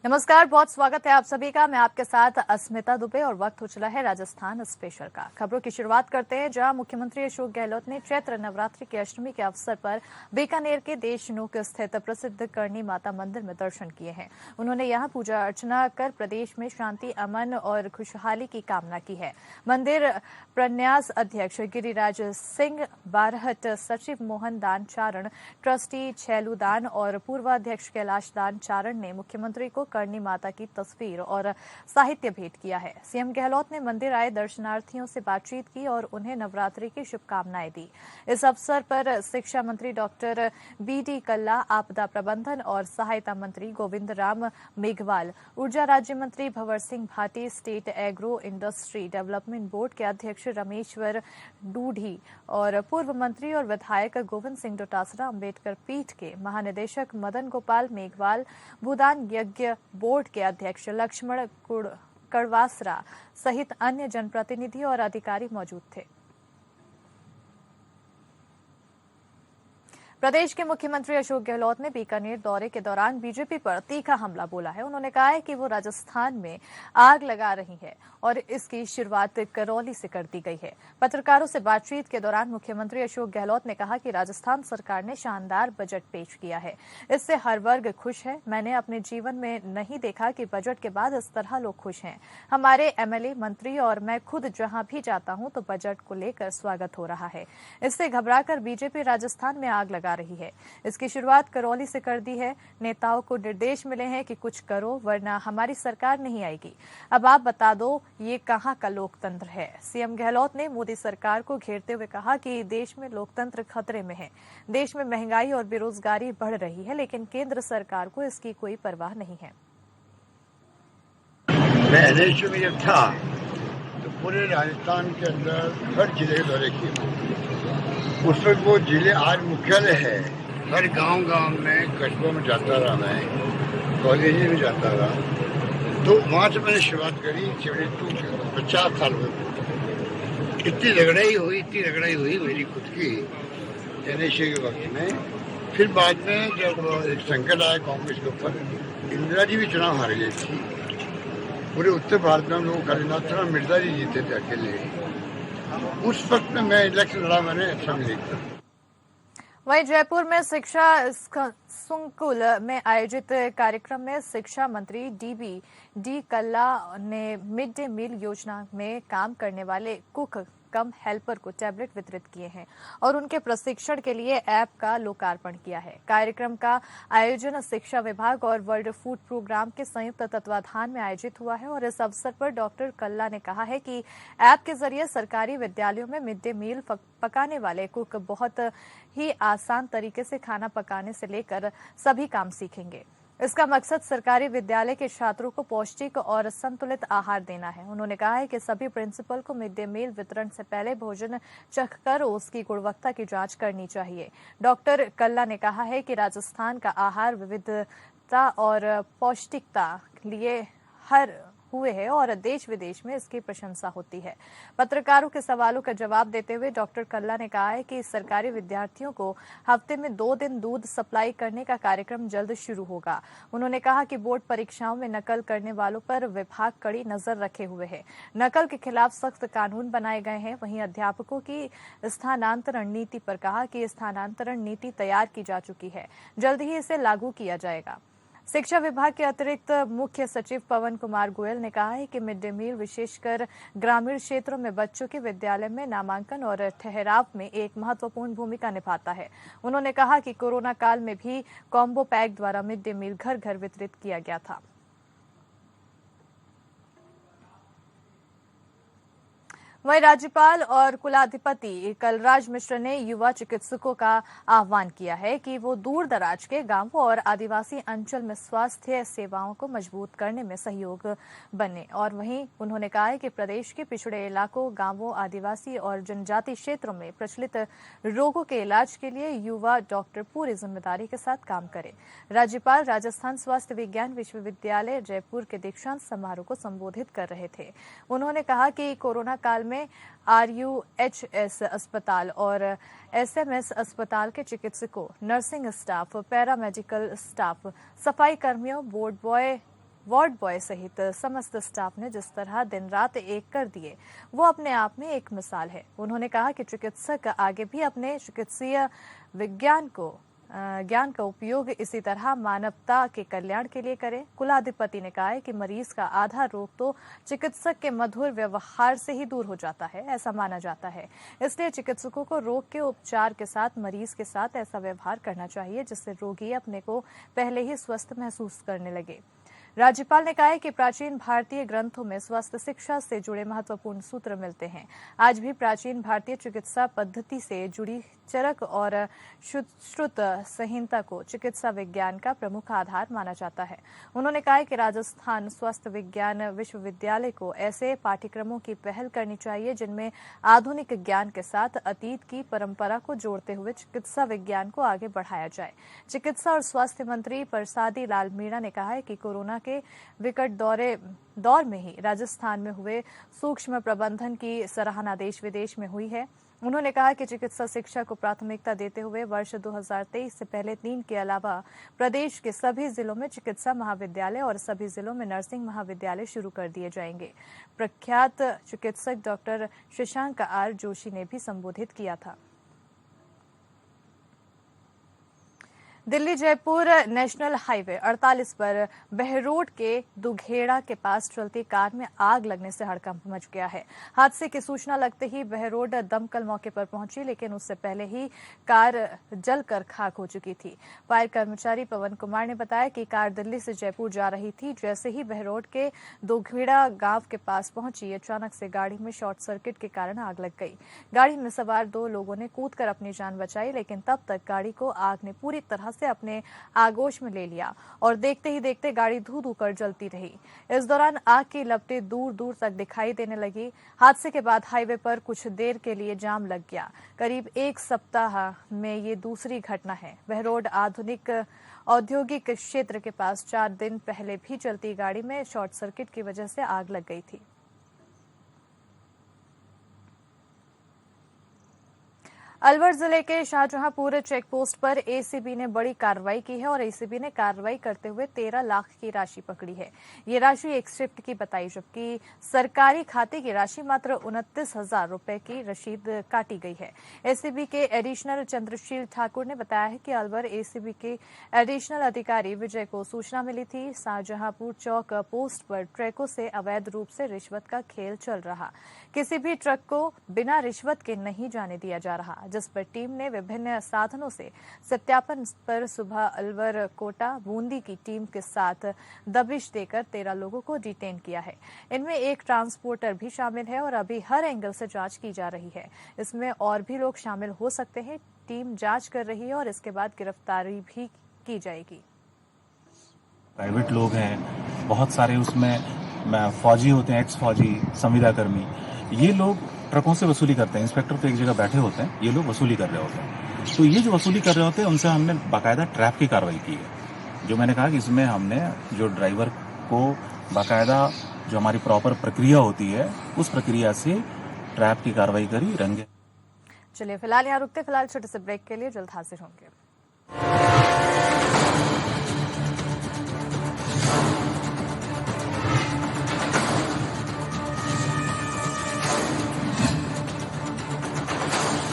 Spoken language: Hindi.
नमस्कार, बहुत स्वागत है आप सभी का। मैं आपके साथ अस्मिता दुबे और वक्त हो चला है राजस्थान स्पेशल का। खबरों की शुरुआत करते हैं, जहां मुख्यमंत्री अशोक गहलोत ने चैत्र नवरात्रि की अष्टमी के अवसर पर बीकानेर के देशनूक स्थित प्रसिद्ध करणी माता मंदिर में दर्शन किए हैं। उन्होंने यहां पूजा अर्चना कर प्रदेश में शांति, अमन और खुशहाली की कामना की है। मंदिर प्रन्यास अध्यक्ष गिरिराज सिंह, बारहट सचिव मोहन दान चारण, ट्रस्टी छैलू दान और पूर्वाध्यक्ष कैलाश दान चारण ने मुख्यमंत्री को करणी माता की तस्वीर और साहित्य भेंट किया है। सीएम गहलोत ने मंदिर आए दर्शनार्थियों से बातचीत की और उन्हें नवरात्रि की शुभकामनाएं दी। इस अवसर पर शिक्षा मंत्री डॉक्टर बीडी कल्ला, आपदा प्रबंधन और सहायता मंत्री गोविंद राम मेघवाल, ऊर्जा राज्य मंत्री Bhanwar Singh Bhati, state agro industry development board के अध्यक्ष रमेश्वर डूढ़ी और पूर्व मंत्री और विधायक गोविंद सिंह डोटासरा, अम्बेडकर पीठ के महानिदेशक मदन गोपाल मेघवाल, भूदान यज्ञ बोर्ड के अध्यक्ष लक्ष्मण कड़वासरा सहित अन्य जनप्रतिनिधि और अधिकारी मौजूद थे। प्रदेश के मुख्यमंत्री अशोक गहलोत ने बीकानेर दौरे के दौरान बीजेपी पर तीखा हमला बोला है। उन्होंने कहा है कि वो राजस्थान में आग लगा रही है और इसकी शुरुआत करौली से कर दी गई है। पत्रकारों से बातचीत के दौरान मुख्यमंत्री अशोक गहलोत ने कहा कि राजस्थान सरकार ने शानदार बजट पेश किया है, इससे हर वर्ग खुश है। मैंने अपने जीवन में नहीं देखा कि बजट के बाद इस तरह लोग खुश हैं। हमारे एमएलए, मंत्री और मैं खुद जहां भी जाता हूं तो बजट को लेकर स्वागत हो रहा है। इससे घबराकर बीजेपी राजस्थान में आग लगा रही है। इसकी शुरुआत करौली से कर दी है। नेताओं को निर्देश मिले हैं कि कुछ करो वरना हमारी सरकार नहीं आएगी। अब आप बता दो ये कहां का लोकतंत्र है। सीएम गहलोत ने मोदी सरकार को घेरते हुए कहा कि देश में लोकतंत्र खतरे में है। देश में महंगाई और बेरोजगारी बढ़ रही है, लेकिन केंद्र सरकार को इसकी कोई परवाह नहीं है। मैं एनएचयू में जब था तो पूरे राजस्थान के अंदर हर जिले के दौरे किए। उस वक्त वो जिले आज मुख्यालय है। हर गांव में, कस्बों में जाता रहा, मैं कॉलेज में जाता रहा। तो वहाँ से मैंने शुरुआत करी 50 साल में। इतनी रगड़ाई हुई मेरी खुद की एनएचयू के वक्त में। फिर बाद में जब एक संकट आया कांग्रेस के ऊपर, इंदिरा जी भी चुनाव हार गई थी। पूरे उत्तर भारत में हम लोग कालीनाथ मिर्जा जी जीते थे अकेले। उस वक्त में मैं इलेक्शन लड़ा, मैंने असेंबली। वहीं जयपुर में शिक्षा संकुल में आयोजित कार्यक्रम में शिक्षा मंत्री डी कल्ला ने मिड डे मील योजना में काम करने वाले कुक कम हेल्पर को टैबलेट वितरित किए हैं और उनके प्रशिक्षण के लिए ऐप का लोकार्पण किया है। कार्यक्रम का आयोजन शिक्षा विभाग और वर्ल्ड फूड प्रोग्राम के संयुक्त तत्वाधान में आयोजित हुआ है और इस अवसर पर डॉक्टर कल्ला ने कहा है कि ऐप के जरिए सरकारी विद्यालयों में मिड डे मील पकाने वाले कुक बहुत ही आसान तरीके से खाना पकाने से लेकर सभी काम सीखेंगे। इसका मकसद सरकारी विद्यालय के छात्रों को पौष्टिक और संतुलित आहार देना है। उन्होंने कहा है कि सभी प्रिंसिपल को मिड डे मील वितरण से पहले भोजन चखकर उसकी गुणवत्ता की जांच करनी चाहिए। डॉक्टर कल्ला ने कहा है कि राजस्थान का आहार विविधता और पौष्टिकता लिए हर हुए हैं और देश विदेश में इसकी प्रशंसा होती है। पत्रकारों के सवालों का जवाब देते हुए डॉक्टर कल्ला ने कहा है कि सरकारी विद्यार्थियों को हफ्ते में 2 दिन दूध सप्लाई करने का कार्यक्रम जल्द शुरू होगा। उन्होंने कहा कि बोर्ड परीक्षाओं में नकल करने वालों पर विभाग कड़ी नजर रखे हुए है। नकल के खिलाफ सख्त कानून बनाए गए हैं। वहीं अध्यापकों की स्थानांतरण नीति पर कहा कि स्थानांतरण नीति तैयार की जा चुकी है, जल्द ही इसे लागू किया जाएगा। शिक्षा विभाग के अतिरिक्त मुख्य सचिव पवन कुमार गोयल ने कहा है कि मिड डे मील विशेषकर ग्रामीण क्षेत्रों में बच्चों के विद्यालय में नामांकन और ठहराव में एक महत्वपूर्ण भूमिका निभाता है। उन्होंने कहा कि कोरोना काल में भी कॉम्बो पैक द्वारा मिड डे मील घर घर वितरित किया गया था। वहीं राज्यपाल और कुलाधिपति कलराज मिश्र ने युवा चिकित्सकों का आह्वान किया है कि वो दूर दराज के गांवों और आदिवासी अंचल में स्वास्थ्य सेवाओं को मजबूत करने में सहयोग बने। और वहीं उन्होंने कहा है कि प्रदेश के पिछड़े इलाकों, गांवों, आदिवासी और जनजाति क्षेत्रों में प्रचलित रोगों के इलाज के लिए युवा डॉक्टर पूरी जिम्मेदारी के साथ काम करें। राज्यपाल राजस्थान स्वास्थ्य विज्ञान विश्वविद्यालय जयपुर के दीक्षांत समारोह को संबोधित कर रहे थे। उन्होंने कहा कि कोरोना काल में RUHS अस्पताल और SMS अस्पताल के चिकित्सकों, नर्सिंग स्टाफ, पैरामेडिकल स्टाफ, सफाई कर्मियों, बोर्ड बॉय, वार्ड बॉय सहित समस्त स्टाफ ने जिस तरह दिन रात एक कर दिए, वो अपने आप में एक मिसाल है। उन्होंने कहा कि चिकित्सक आगे भी अपने चिकित्सीय ज्ञान का उपयोग इसी तरह मानवता के कल्याण के लिए करें। कुलाधिपति ने कहा है कि मरीज का आधा रोग तो चिकित्सक के मधुर व्यवहार से ही दूर हो जाता है, ऐसा माना जाता है। इसलिए चिकित्सकों को रोग के उपचार के साथ मरीज के साथ ऐसा व्यवहार करना चाहिए जिससे रोगी अपने को पहले ही स्वस्थ महसूस करने लगे। राज्यपाल ने कहा है कि प्राचीन भारतीय ग्रंथों में स्वास्थ्य शिक्षा से जुड़े महत्वपूर्ण सूत्र मिलते हैं। आज भी प्राचीन भारतीय चिकित्सा पद्धति से जुड़ी चरक और श्रुत संहिता को चिकित्सा विज्ञान का प्रमुख आधार माना जाता है। उन्होंने कहा है कि राजस्थान स्वास्थ्य विज्ञान विश्वविद्यालय को ऐसे पाठ्यक्रमों की पहल करनी चाहिए जिनमें आधुनिक ज्ञान के साथ अतीत की परंपरा को जोड़ते हुए चिकित्सा विज्ञान को आगे बढ़ाया जाए। चिकित्सा और स्वास्थ्य मंत्री परसादी लाल मीणा ने कहा है कि कोरोना के विकट दौर में ही राजस्थान में हुए सूक्ष्म प्रबंधन की सराहना देश विदेश में हुई है। उन्होंने कहा कि चिकित्सा शिक्षा को प्राथमिकता देते हुए वर्ष 2023 से पहले 3 के अलावा प्रदेश के सभी जिलों में चिकित्सा महाविद्यालय और सभी जिलों में नर्सिंग महाविद्यालय शुरू कर दिए जाएंगे। प्रख्यात चिकित्सक डॉक्टर शशांक आर जोशी ने भी संबोधित किया था। दिल्ली जयपुर नेशनल हाईवे 48 पर बहरोड के दुघेड़ा के पास चलती कार में आग लगने से हड़कंप मच गया है। हादसे की सूचना लगते ही बहरोड दमकल मौके पर पहुंची, लेकिन उससे पहले ही कार जलकर खाक हो चुकी थी। फायर कर्मचारी पवन कुमार ने बताया कि कार दिल्ली से जयपुर जा रही थी। जैसे ही बहरोड के दुघेड़ा गांव के पास पहुंची, अचानक से गाड़ी में शॉर्ट सर्किट के कारण आग लग गई। गाड़ी में सवार 2 लोगों ने कूदकर अपनी जान बचाई, लेकिन तब तक गाड़ी को आग ने पूरी तरह से अपने आगोश में ले लिया और देखते ही देखते गाड़ी धू-धू कर जलती रही। इस दौरान आग की लपटें दूर दूर तक दिखाई देने लगी। हादसे के बाद हाईवे पर कुछ देर के लिए जाम लग गया। करीब 1 सप्ताह में ये दूसरी घटना है। बहरोड आधुनिक औद्योगिक क्षेत्र के पास 4 दिन पहले भी चलती गाड़ी में शॉर्ट सर्किट की वजह से आग लग गई थी। अलवर जिले के शाहजहांपुर चेक पोस्ट पर एसीबी ने बड़ी कार्रवाई की है और एसीबी ने कार्रवाई करते हुए 13 लाख की राशि पकड़ी है। ये राशि एक शिफ्ट की बताई, जबकि सरकारी खाते की राशि मात्र 29,000 रुपए की रसीद काटी गई है। एसीबी के एडिशनल चंद्रशील ठाकुर ने बताया है कि अलवर एसीबी के एडिशनल अधिकारी विजय को सूचना मिली थी। शाहजहांपुर चौक पोस्ट पर ट्रकों से अवैध रूप से रिश्वत का खेल चल रहा। किसी भी ट्रक को बिना रिश्वत के नहीं जाने दिया जा रहा, जिस पर टीम ने विभिन्न साधनों से सत्यापन पर सुबह अलवर, कोटा, बूंदी की टीम के साथ दबिश देकर 13 लोगों को डिटेन किया है। इनमें एक ट्रांसपोर्टर भी शामिल है और अभी हर एंगल से जांच की जा रही है। इसमें और भी लोग शामिल हो सकते हैं। टीम जांच कर रही है और इसके बाद गिरफ्तारी भी की जाएगी। प्राइवेट लोग हैं, बहुत सारे उसमें फौजी होते हैं, एक्स फौजी, संविदा कर्मी। ये लोग ट्रकों से वसूली करते हैं। इंस्पेक्टर तो एक जगह बैठे होते हैं, ये लोग वसूली कर रहे होते हैं। तो ये जो वसूली कर रहे होते हैं उनसे हमने बाकायदा ट्रैप की कार्रवाई की है। जो मैंने कहा कि इसमें हमने जो ड्राइवर को बाकायदा जो हमारी प्रॉपर प्रक्रिया होती है उस प्रक्रिया से ट्रैप की कार्रवाई करी। रंगे चलिए फिलहाल यहाँ रुकते, फिलहाल छोटे से ब्रेक के लिए जल्द हाजिर होंगे।